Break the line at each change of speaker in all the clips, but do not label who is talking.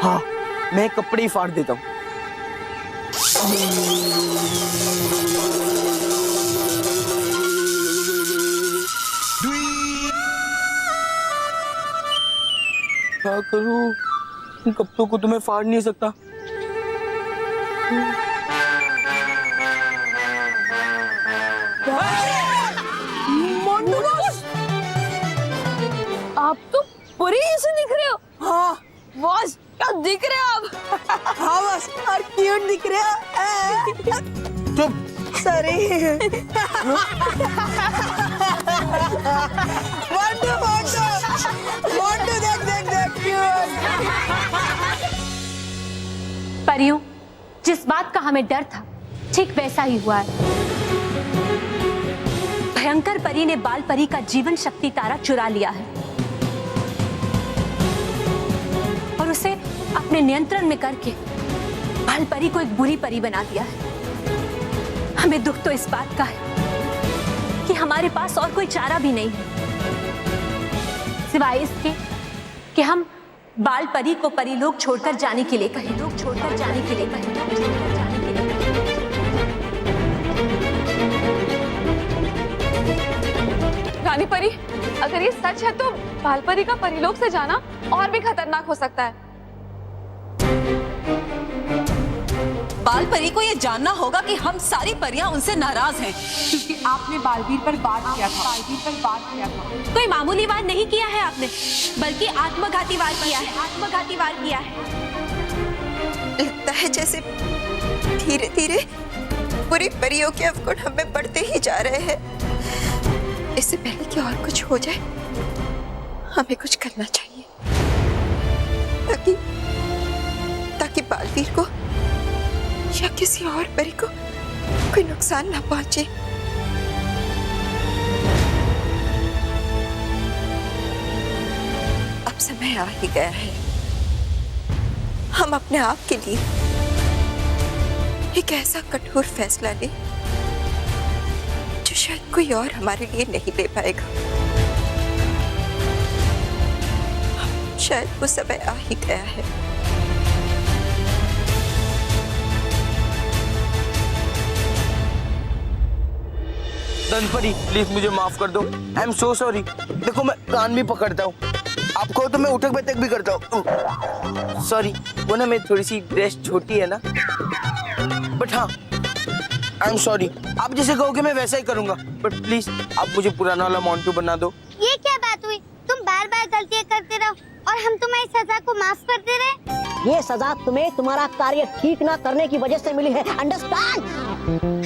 हाँ, मैं कपड़े ही फाड़ देता हूँ। क्या करूं? इन कपड़ों को तो मैं फाड़ नहीं सकता।
आप तो पूरी ऐसे दिख रहे हो। हाँ बॉस, क्या दिख रहे हो आप? हाँ बॉस, और क्यूट दिख रहे हो।
चुप।
सॉरी। मोंटू देख क्यूट।
परियों, जिस बात का हमें डर था ठीक वैसा ही हुआ है। भयंकर परी ने बाल परी का जीवन शक्ति तारा चुरा लिया है और उसे अपने नियंत्रण में करके बाल परी को एक बुरी परी बना दिया है। हमें दुख तो इस बात का है कि हमारे पास और कोई चारा भी नहीं है सिवाय इसके कि हम बाल परी को परीलोक छोड़कर जाने के लिए कहें। लोग छोड़कर जाने के लिए कहें।
रानी परी, अगर ये सच है तो बाल परी का परीलोक से जाना और भी खतरनाक हो सकता है।
बाल परी को ये जानना होगा कि हम सारी परियां उनसे नाराज हैं क्योंकि आपने बालवीर पर वार किया था।
कोई मामूली वार नहीं किया है आपने, बल्कि आत्मघाती वार किया है। आत्मघाती वार किया है।
लगता है जैसे धीरे धीरे पूरी परियों के अवगुण हमें बढ़ते ही जा रहे हैं। इससे पहले कि और कुछ हो जाए, हमें कुछ करना चाहिए ताकि बालवीर को या किसी और परी को कोई नुकसान ना पहुंचे। अब समय आ ही गया है, हम अपने आप के लिए एक ऐसा कठोर फैसला लें जो शायद कोई और हमारे लिए नहीं ले पाएगा। शायद वो समय आ ही गया है।
धनपरी, प्लीज मुझे माफ कर दो। I am so sorry. देखो, मैं कान भी पकड़ता हूँ, आपको तो मैं उठक बैठक भी करता हूँ। सॉरी, वो ना मेरी थोड़ी सी ड्रेस छोटी है ना, बट हाँ, आई एम सॉरी। आप जैसे कहोगे मैं वैसा ही करूंगा, बट प्लीज आप मुझे पुराना वाला मोंटू बना दो।
ये क्या बात हुई? तुम बार बार गलतियाँ करते रहो और हम तुम्हारी सजा को माफ करते रहे।
ये सजा तुम्हें तुम्हारा कार्य ठीक ना करने की वजह से मिली है, अंडरस्टैंड?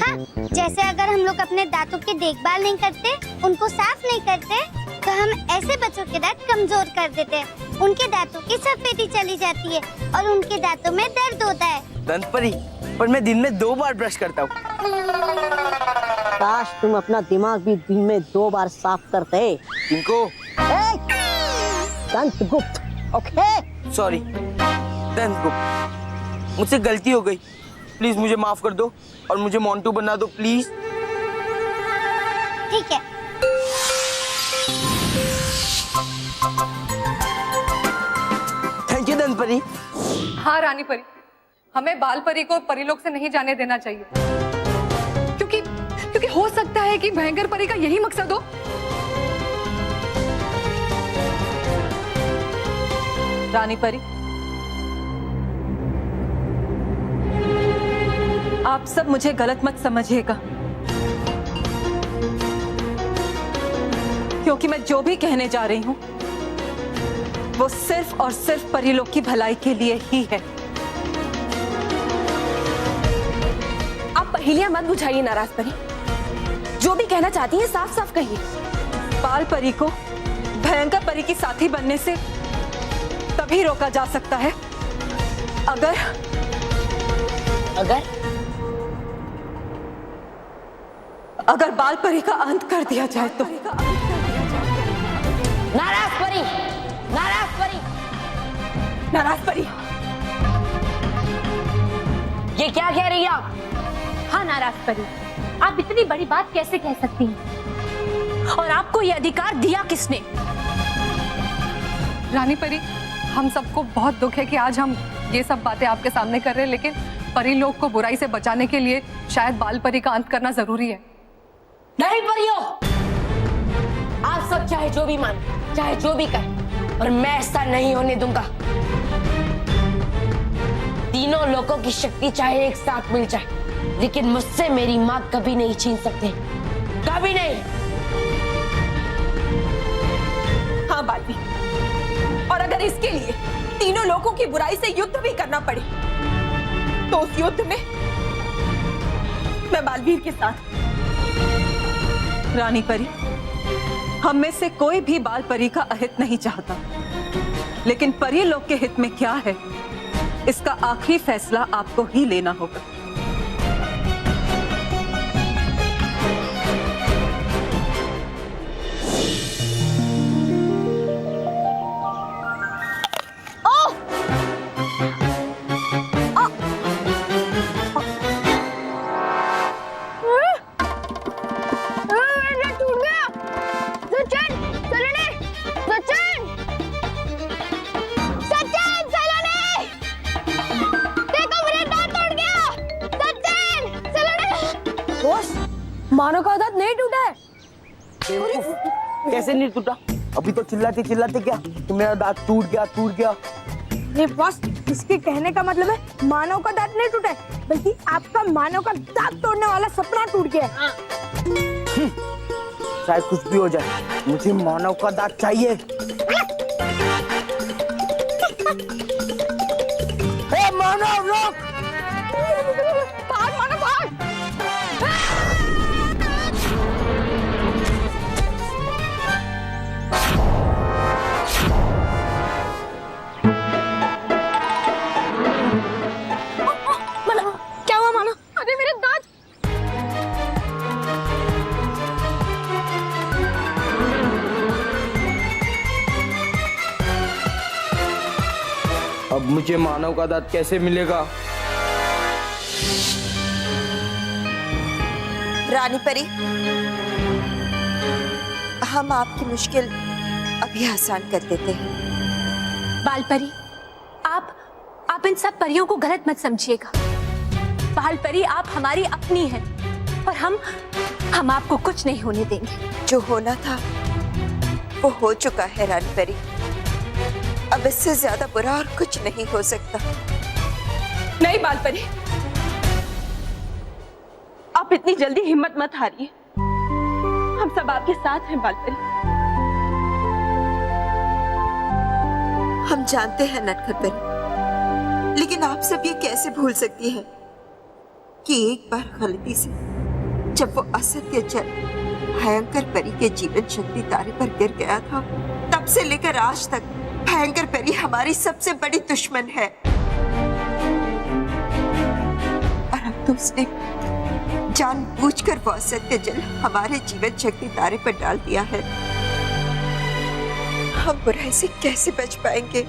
हाँ, जैसे अगर हम लोग अपने दांतों की देखभाल नहीं करते, उनको साफ नहीं करते, तो हम ऐसे बच्चों के दांत कमजोर कर देते हैं। उनके दांतों की सफेदी चली जाती है और उनके दांतों में दर्द होता है।
धनपरी, पर मैं दिन में 2 बार ब्रश करता हूँ।
काश तुम अपना दिमाग भी दिन में 2 बार साफ करते।
इनको
दंतगुप्त, ओके?
सॉरी दंतगुप्त, मुझसे गलती हो गई। प्लीज मुझे माफ कर दो और मुझे मोंटू बना दो, प्लीज।
ठीक है।
थैंक यू धनपरी।
हाँ रानी परी, हमें बाल परी को परीलोक से नहीं जाने देना चाहिए क्योंकि हो सकता है कि भयंकर परी का यही मकसद हो।
रानी परी, आप सब मुझे गलत मत समझिएगा, क्योंकि मैं जो भी कहने जा रही हूं वो सिर्फ और सिर्फ परीलोक की भलाई के लिए ही है।
आप पहेलियां मत बुझाइए नाराज परी, जो भी कहना चाहती हैं साफ साफ कहिए।
बाल परी को भयंकर परी की साथी बनने से तभी रोका जा सकता है अगर बाल परी का अंत कर दिया जाए तो।
नाराज परी, नाराज परी,
नाराज परी,
ये क्या कह रही है आप?
हाँ नाराज परी, आप इतनी बड़ी बात कैसे कह सकती हैं? और आपको ये अधिकार दिया किसने?
रानी परी,
हम सबको बहुत दुख है कि आज हम ये सब बातें आपके सामने कर रहे हैं, लेकिन परी लोग को बुराई से बचाने के लिए शायद बाल परी का अंत करना जरूरी है।
नहीं परियो, आप सब चाहे जो भी मान, चाहे जो भी कहें, और मैं ऐसा नहीं होने दूंगा। तीनों लोगों की शक्ति चाहे एक साथ मिल जाए, लेकिन मुझसे मेरी माँ कभी नहीं छीन सकते, कभी नहीं।
हाँ बालवीर, और अगर इसके लिए तीनों लोगों की बुराई से युद्ध भी करना पड़े तो उस युद्ध में मैं बालवीर के साथ। रानी परी, हम में से कोई भी बाल परी का अहित नहीं चाहता, लेकिन परी लोग के हित में क्या है, इसका आखिरी फैसला आपको ही लेना होगा।
मानो का दांत नहीं टूटा है।
कैसे नहीं टूटा? अभी तो चिल्लाते चिल्लाते क्या कि मेरा दांत टूट गया।
नहीं बॉस, इसके कहने का मतलब है मानव का दांत नहीं टूटा है, बल्कि आपका मानव का दांत तोड़ने वाला सपना टूट गया है।
चाहे कुछ भी हो जाए, मुझे मानव का दांत चाहिए। ए मानव लोग,
भाग मानव भाग। क्या हुआ मानव? अरे मेरे दांत।
अब मुझे मानव का दांत कैसे मिलेगा?
रानी परी, हम आपकी मुश्किल अभी आसान कर देते हैं।
बाल परी, आप इन सब परियों को गलत मत समझिएगा। बाल परी, आप हमारी अपनी हैं और हम आपको कुछ नहीं होने देंगे।
जो होना था वो हो चुका है रानी परी, अब इससे ज्यादा बुरा और कुछ नहीं हो सकता।
नहीं बाल परी, आप इतनी जल्दी हिम्मत मत हारिए, हम सब आपके साथ हैं बाल परी।
हम जानते हैं नटखट परी, लेकिन आप सब ये कैसे भूल सकती हैं कि एक बार गलती से जब वो असत्य जल भयंकर परी के जीवन शक्ति तारे पर गिर गया था, तब से लेकर आज तक भयंकर परी हमारी सबसे बड़ी दुश्मन है। और अब तो उसने जानबूझकर वो असत्य जल हमारे जीवन शक्ति तारे पर डाल दिया है। हम बुराई से कैसे बच पाएंगे?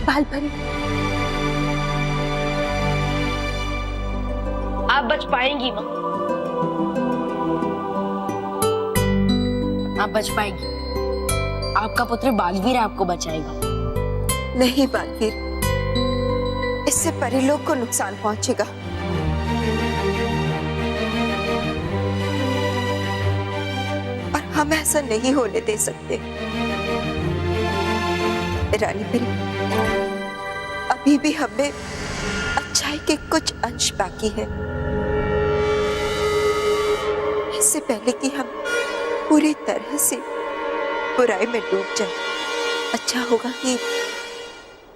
बाल परी,
आप बच पाएंगी माँ, आप बच पाएंगी। आपका पुत्र बालवीर आपको बचाएगा।
नहीं बालवीर, इससे परिलोक को नुकसान पहुंचेगा। और हम ऐसा नहीं होने दे सकते। रानी परी, अभी भी हमें अच्छाई के कुछ अंश बाकी है। इससे पहले कि हम पूरी तरह से बुराई में डूब जाए, अच्छा होगा कि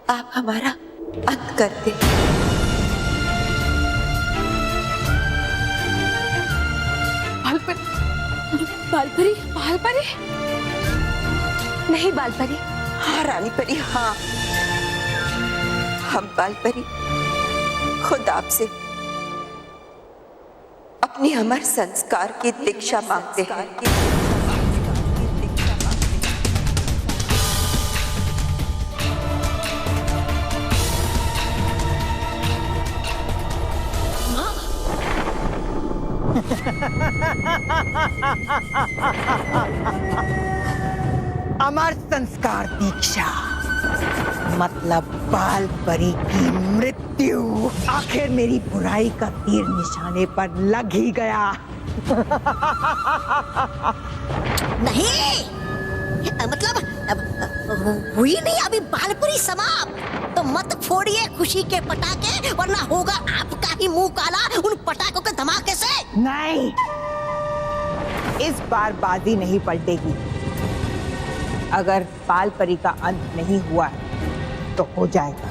आप हमारा अंत कर दें।
बाल परी, नहीं बाल परी।
हाँ रानी परी, हाँ, हम बाल परी खुद आपसे अपनी अमर संस्कार की दीक्षा मांगते हैं।
अमर संस्कार दीक्षा।
मतलब बाल परी की मृत्यु। आखिर मेरी बुराई का तीर निशाने पर लग ही गया।
नहीं, मतलब हुई नहीं अभी बालपुरी समाप्त। तो मत फोड़िए खुशी के पटाखे, वरना होगा आपका ही मुंह काला उन पटाखों के धमाके से।
नहीं, इस बार बाजी नहीं पलटेगी। अगर बाल परी का अंत नहीं हुआ है तो हो जाएगा।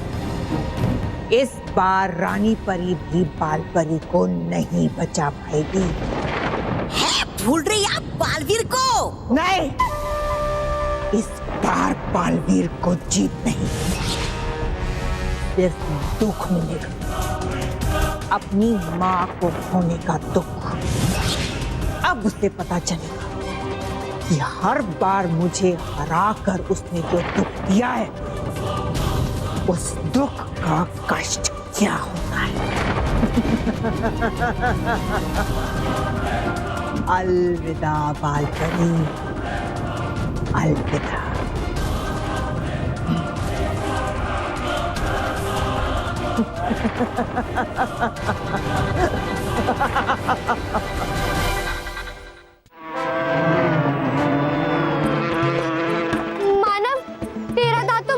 इस बार रानी परी भी बाल परी को नहीं बचा पाएगी।
है भूल रही आप बालवीर को?
नहीं, इस बार बालवीर को जीत नहीं, सिर्फ दुख मिलेगा। अपनी माँ को खोने का दुख। अब उसे पता चलेगा कि हर बार मुझे हराकर उसने जो दुख दिया है, उस दुख का कष्ट क्या होता है। अलविदा बालपरी, अलविदा।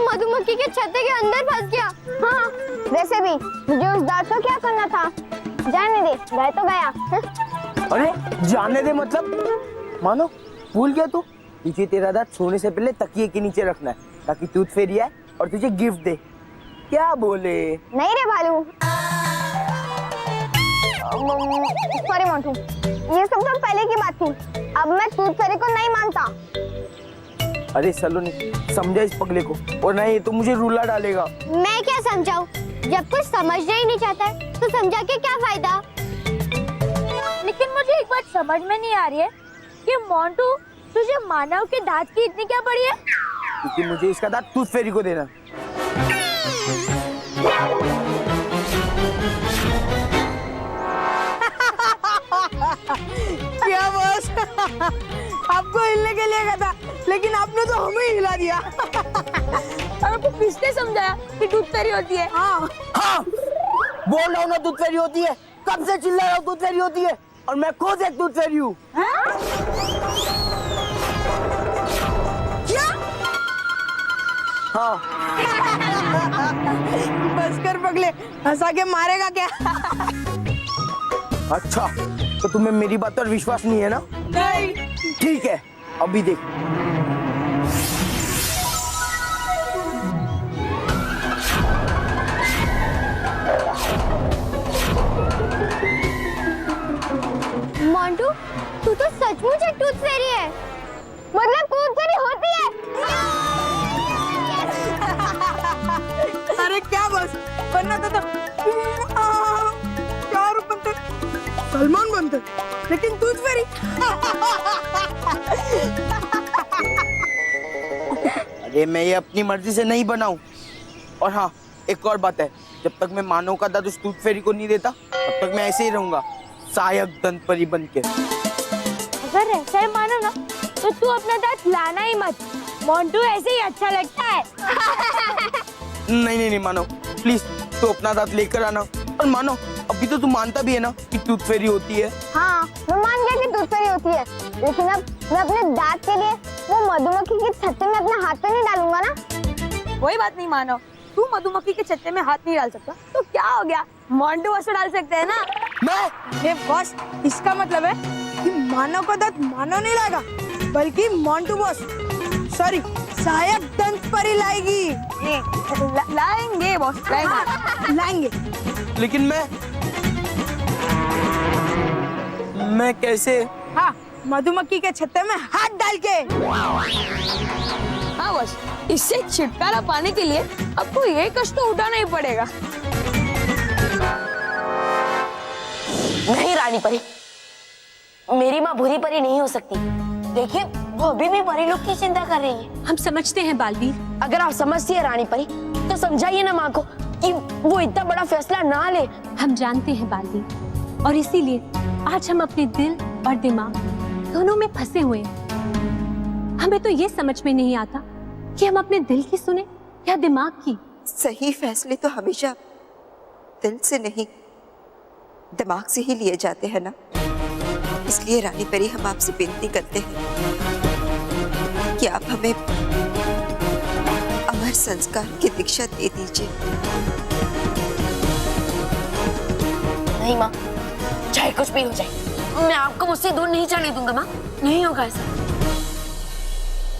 मधुमक्खी के छत्ते के अंदर फंस गया। हाँ, वैसे भी मुझे उस दांत को क्या करना था? जाने दे, गए तो गया।
अरे जाने दे मतलब? मानो भूल गया तू? तुझे तेरा दांत सोने से पहले तकिए के नीचे रखना है ताकि टूथ फेरी आए और तुझे गिफ्ट दे। क्या बोले?
नहीं रे भालू, सॉरी मोंटू, ये सब तो पहले की बात थी। अब मैं टूथ फेरी को नहीं मानता।
अरे सलोनी, समझा इस पगले को, और नहीं तो मुझे रूला डालेगा।
मैं क्या समझाऊं? जब कुछ समझना ही नहीं चाहता तो समझा के क्या फायदा?
लेकिन मुझे एक बात समझ में नहीं आ रही है कि मोंटू, तुझे मानव के दांत की इतनी क्या पड़ी है?
क्योंकि मुझे इसका दांत टूथ फेरी को देना।
क्या बॉस? आपको हिलने के लिए कहा था, लेकिन आपने तो हमें हिला दिया।
और आपको किसने समझाया कि टूथ फेरी होती है?
हाँ
हाँ, बोल रहा हूँ ना टूथ फेरी होती है। कब से चिल्ला रहा हूँ टूथ फेरी होती है, और मैं खुद एक टूथ फेरी हूँ।
क्या?
हाँ।
बस कर पगले, हंसा के मारेगा क्या?
अच्छा, तो तुम्हें मेरी बात पर विश्वास नहीं है ना?
नहीं।
ठीक है, अभी देख।
मोंटू, तू तो सचमुच एक टूथ फेरी है। मतलब टूथ फेरी होती है।
अरे क्या बस, बनना था तो क्या बनते? सलमान बनते, लेकिन टूथ फेरी।
अरे मैं ये अपनी मर्जी से नहीं बनाऊं। और हाँ, एक और बात है, जब तक मैं मानव का दांत उस टूथ फेरी को नहीं देता, तब तक मैं ऐसे ही रहूंगा, सहायक दंत परी बन के।
अगर ऐसा ही मानो ना, तो तू अपना दांत लाना ही मत। मोंटू ऐसे ही अच्छा लगता है।
नहीं नहीं नहीं मानो, प्लीज तू अपना दांत लेकर आना। और मानो, अभी तो तू मानता भी है ना कि टूथ फेरी होती है।
हाँ, मैं मान गया कि टूथ फेरी होती है, लेकिन अब मैं अपने दांत के लिए वो मधुमक्खी के छत्ते में अपना हाथ तो नहीं डालूंगा ना।
कोई बात नहीं मानो, तू मधुमक्खी के छत्ते में हाथ नहीं डाल सकता, तो क्या हो गया? मोंटू वैसे डाल सकते हैं ना।
मैं? ये बॉस, इसका मतलब है कि मानव का दांत मानव नहीं लाएगा, बल्कि मोंटू बॉस, सॉरी, सहायक दंत परी लाएगी।
लाएंगे बॉस,
लाएंगे।
लेकिन मैं कैसे?
हाँ, मधुमक्खी के छत्ते में हाथ डाल के।
हाँ बॉस, इससे छुटकारा पाने के लिए आपको ये कष्ट तो उठाना ही पड़ेगा।
नहीं रानी परी, मेरी माँ बुरी परी नहीं हो सकती। देखिए, वो अभी भी परी लोग की चिंता कर रही है।
हम समझते हैं बालवीर।
अगर आप समझती है रानी परी, तो समझाइए ना माँ को कि वो इतना बड़ा फैसला ना ले।
हम जानते हैं बालवीर, और इसीलिए आज हम अपने दिल और दिमाग दोनों में फंसे हुए हैं। हमें तो ये समझ में नहीं आता कि हम अपने दिल की सुने या दिमाग की?
सही फैसले तो हमेशा दिल से नहीं, दिमाग से ही लिए जाते हैं ना। इसलिए रानी परी, हम आपसे विनती करते हैं कि आप हमें अमर संस्कार की दीक्षा दे दीजिए।
नहीं माँ, चाहे कुछ भी हो जाए, मैं आपको मुझसे दूर नहीं जाने दूंगा माँ। नहीं होगा ऐसा।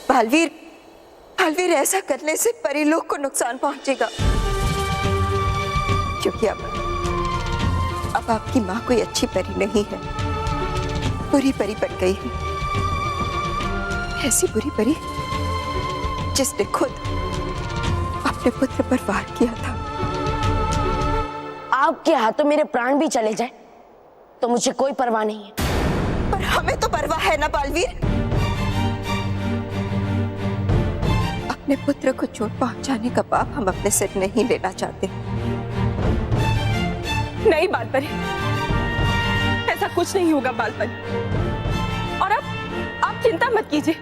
बालवीर, बालवीर, ऐसा करने से परिलोक को नुकसान पहुंचेगा, क्योंकि अब आपकी माँ कोई अच्छी परी नहीं है, बुरी परी बन गई है। ऐसी बुरी परी जिसने खुद अपने पुत्र पर वार किया था।
आपके हाथों मेरे प्राण भी चले जाए तो मुझे कोई परवाह नहीं है।
पर हमें तो परवाह है ना बालवीर। अपने पुत्र को चोट पहुंचाने का पाप हम अपने सिर नहीं लेना चाहते।
नहीं बालपरी, ऐसा कुछ नहीं होगा बालपरी। और अब आप चिंता मत कीजिए,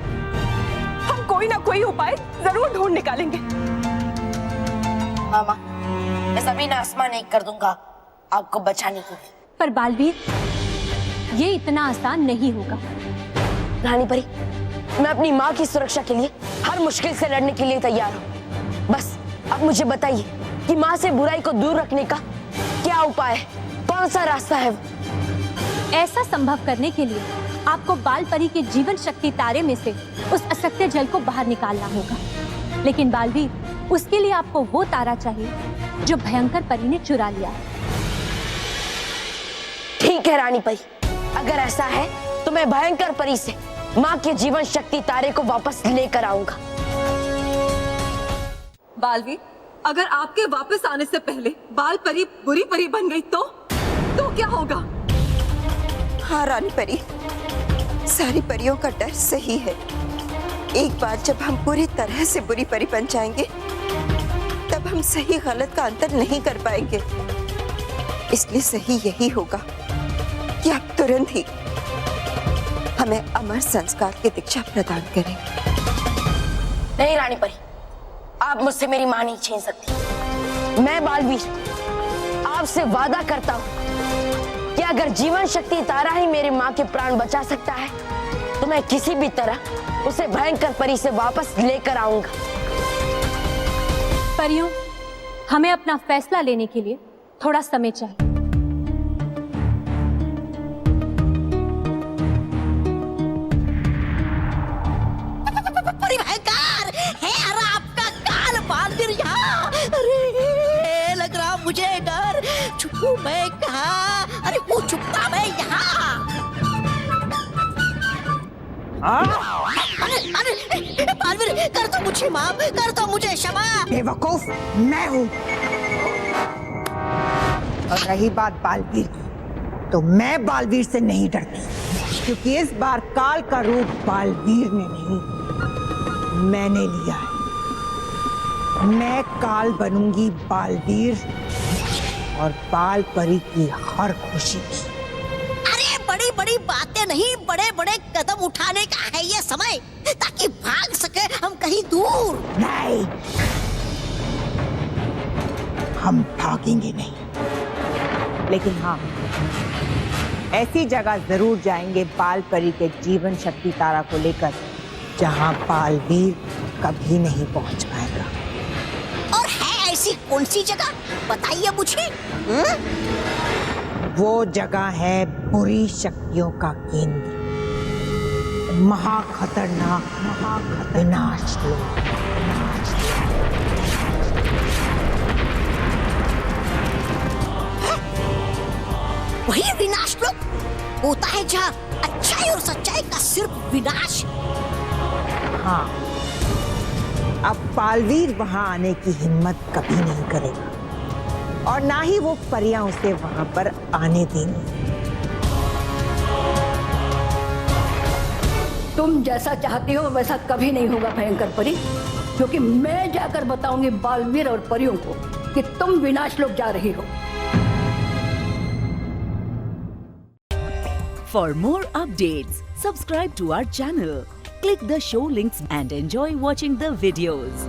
हम कोई ना कोई उपाय जरूर ढूंढ निकालेंगे।
मामा, मैं जमीन आसमान एक कर दूंगा आपको बचाने के लिए।
पर बालवीर, ये इतना आसान नहीं होगा।
रानी परी, मैं अपनी माँ की सुरक्षा के लिए हर मुश्किल से लड़ने के लिए तैयार हूँ। बस अब मुझे बताइए कि माँ से बुराई को दूर रखने का क्या उपाय है, कौन सा रास्ता है वो?
ऐसा संभव करने के लिए आपको बाल परी के जीवन शक्ति तारे में से उस असत्य जल को बाहर निकालना होगा। लेकिन बालवीर, उसके लिए आपको वो तारा चाहिए जो भयंकर परी ने चुरा लिया है।
ठीक है रानी परी, अगर ऐसा है तो मैं भयंकर परी से माँ के जीवन शक्ति तारे को वापस लेकर आऊंगा।
बालवीर, अगर आपके वापस आने से पहले बाल परी बुरी परी बन गई तो क्या होगा?
हाँ रानी परी, सारी परियों का डर सही है। एक बार जब हम पूरी तरह से बुरी परी बन जाएंगे, तब हम सही गलत का अंतर नहीं कर पाएंगे। इसलिए सही यही होगा कि आप तुरंत ही हमें अमर संस्कार की दीक्षा प्रदान करें।
नहीं रानी परी, आप मुझसे मेरी मां नहीं छीन सकती। मैं बालवीर आपसे वादा करता हूँ कि अगर जीवन शक्ति तारा ही मेरी माँ के प्राण बचा सकता है तो मैं किसी भी तरह उसे भयंकर परी से वापस लेकर आऊंगा।
परियों, हमें अपना फैसला लेने के लिए थोड़ा समय चाहिए।
भयंकर है अरे आपका काल बालवीर यहाँ। अरे लग रहा मुझे डर। छुपू मैं कहाँ? अरे वो छुपता मैं यहाँ। अरे बालवीर, कर दो मुझे माफ, कर दो मुझे क्षमा।
बेवकूफ मैं हूँ। और रही बात बालवीर की, तो मैं बालवीर से नहीं डरती, क्योंकि इस बार काल का रूप बालवीर ने नहीं, मैंने लिया है। मैं काल बनूंगी बालवीर और बाल परी की हर खुशी की।
अरे बड़ी बड़ी बातें नहीं, बड़े बड़े कदम उठाने का है ये समय, ताकि भाग सके हम कहीं दूर।
नहीं, हम भागेंगे नहीं, लेकिन हाँ, ऐसी जगह जरूर जाएंगे बाल परी के जीवन शक्ति तारा को लेकर जहाँ बालवीर कभी नहीं पहुंच पाएगा।
और है ऐसी कौन सी जगह, बताइए मुझे।
वो जगह है बुरी शक्तियों का केंद्र, महाखतरनाक विनाश लोक।
वही विनाश लोक होता है जहाँ अच्छाई और सच्चाई का सिर्फ विनाश।
हाँ, अब बालवीर वहां आने की हिम्मत कभी नहीं करेगा, और ना ही वो परियां उसे वहां पर आने देंगी।
तुम जैसा चाहती हो वैसा कभी नहीं होगा भयंकर परी, क्योंकि मैं जाकर बताऊंगी बालवीर और परियों को कि तुम विनाश लोक जा रही हो।
For more updates, subscribe to our channel, click the show links and enjoy watching the videos.